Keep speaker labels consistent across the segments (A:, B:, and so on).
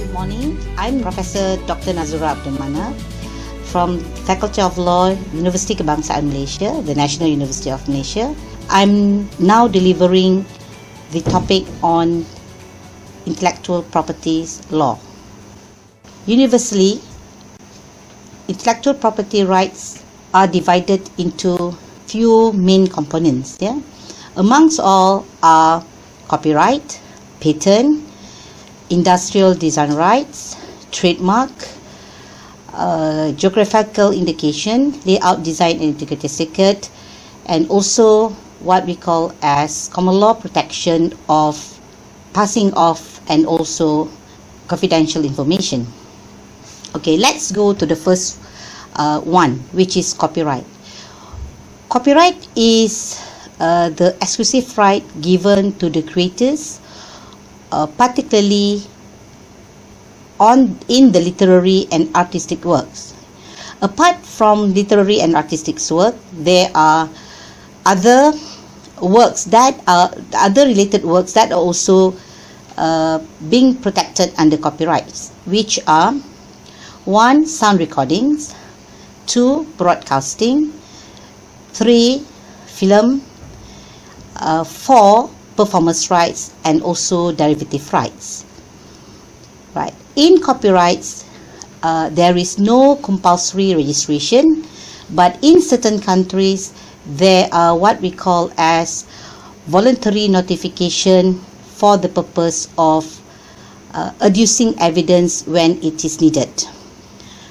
A: Good morning. I'm Professor Dr. Nazura Abdul Mana from Faculty of Law, University Kebangsaan Malaysia, the National University of Malaysia. I'm now delivering the topic on intellectual properties law. Universally, intellectual property rights are divided into few main components. Amongst all are copyright, patent, industrial design rights, trademark, geographical indication, layout design and integrity certificate, and also what we call as common law protection of passing off and also confidential information. Okay, let's go to the first one, which is copyright. Copyright is the exclusive right given to the creators, particularly in the literary and artistic works. Apart from literary and artistic work, there are other works that are other related works that are also being protected under copyrights, which are 1. Sound recordings, 2. Broadcasting, 3. Film, 4. Performance rights, and also derivative rights. Right. In copyrights, there is no compulsory registration, but in certain countries there are what we call as voluntary notification for the purpose of adducing evidence when it is needed.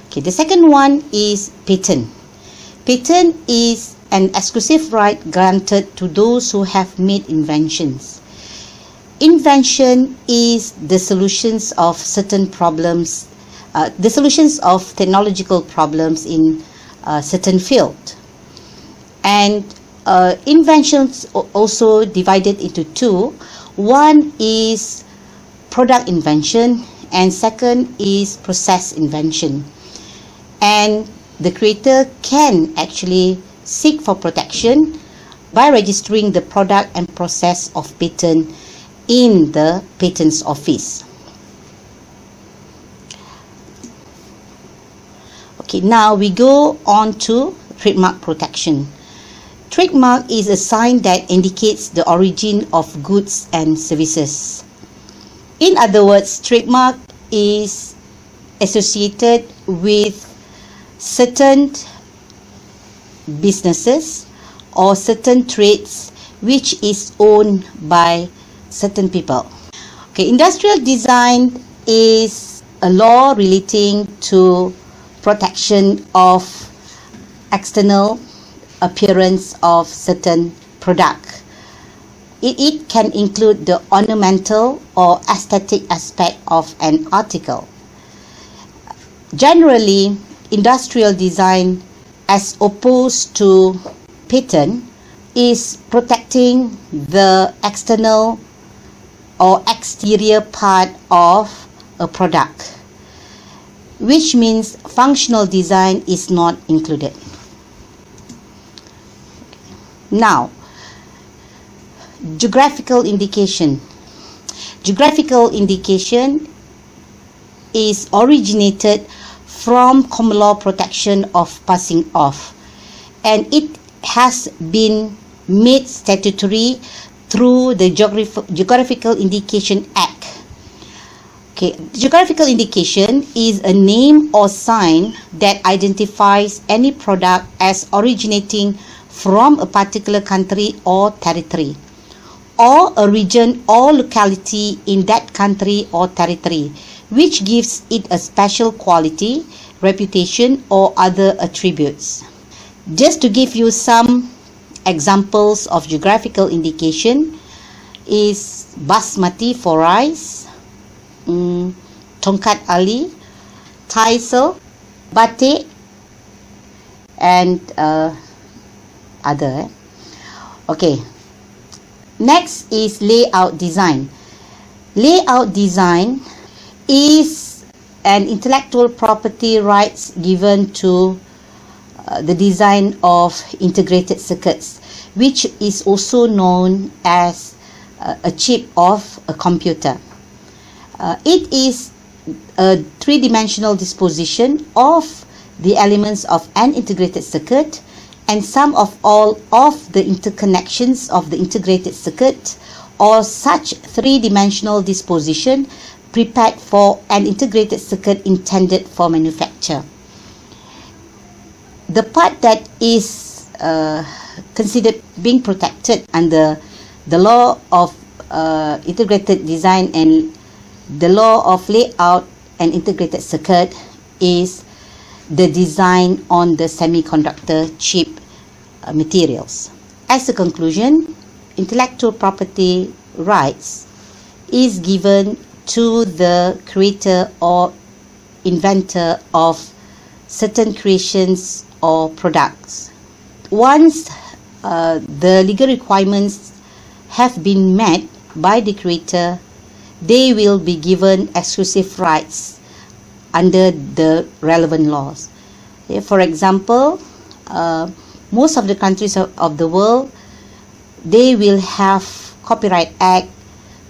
A: Okay, the second one is patent. Patent is an exclusive right granted to those who have made inventions. Invention is the solutions of certain problems, the solutions of technological problems in a certain field. And inventions also divided into two. One is product invention and second is process invention. And the creator can actually seek for protection by registering the product and process of patent in the Patents Office. Okay, now we go on to trademark protection. Trademark is a sign that indicates the origin of goods and services. In other words, trademark is associated with certain businesses or certain trades which is owned by certain people. Okay, industrial design is a law relating to protection of external appearance of certain product. It can include the ornamental or aesthetic aspect of an article. Generally, industrial design, as opposed to patent, is protecting the external or exterior part of a product, which means functional design is not included. Now, geographical indication. Geographical indication is originated from common law protection of passing off, and it has been made statutory through the Geographical Indication Act. Okay, geographical indication is a name or sign that identifies any product as originating from a particular country or territory, or a region or locality in that country or territory, which gives it a special quality, reputation, or other attributes. Just to give you some examples of geographical indication is basmati for rice, tongkat ali, taisel, batik, and other. Okay, next is layout design. Layout design is an intellectual property rights given to the design of integrated circuits, which is also known as a chip of a computer. It is a three-dimensional disposition of the elements of an integrated circuit and sum of all of the interconnections of the integrated circuit, or such three-dimensional disposition prepared for an integrated circuit intended for manufacture. The part that is considered being protected under the law of integrated design and the law of layout and integrated circuit is the design on the semiconductor chip materials. As a conclusion, intellectual property rights is given to the creator or inventor of certain creations or products. Once the legal requirements have been met by the creator, they will be given exclusive rights under the relevant laws. For example, most of the countries of the world, they will have Copyright Act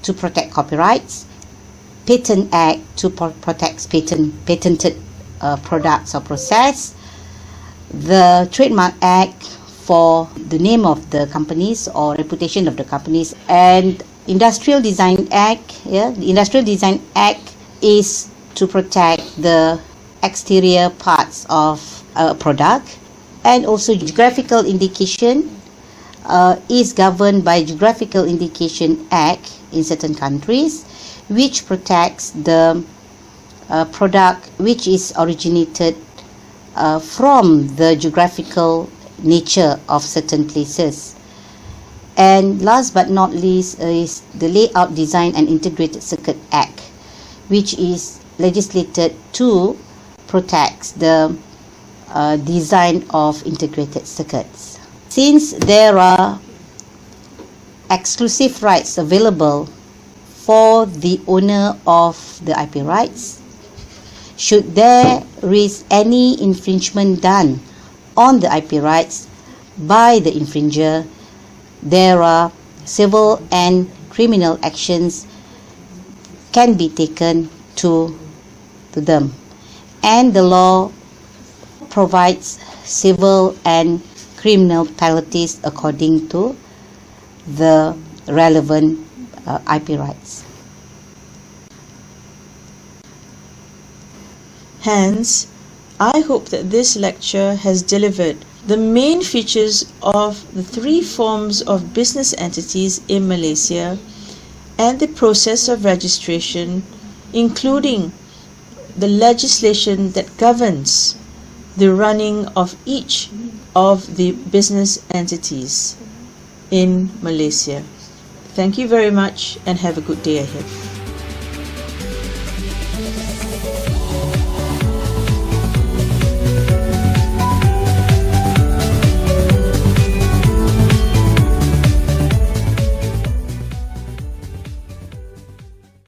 A: to protect copyrights, Patent Act to protect patented products or process, the Trademark Act for the name of the companies or reputation of the companies, and Industrial Design Act. The Industrial Design Act is to protect the exterior parts of a product, and also Geographical Indication is governed by Geographical Indication Act in certain countries, which protects the product which is originated from the geographical nature of certain places. And last but not least is the Layout, Design and Integrated Circuit Act, which is legislated to protect the design of integrated circuits. Since there are exclusive rights available for the owner of the IP rights, should there is any infringement done on the IP rights by the infringer, there are civil and criminal actions can be taken to them, and the law provides civil and criminal penalties according to the relevant IP rights.
B: Hence, I hope that this lecture has delivered the main features of the three forms of business entities in Malaysia and the process of registration, including the legislation that governs the running of each of the business entities in Malaysia. Thank you very much and have a good day ahead.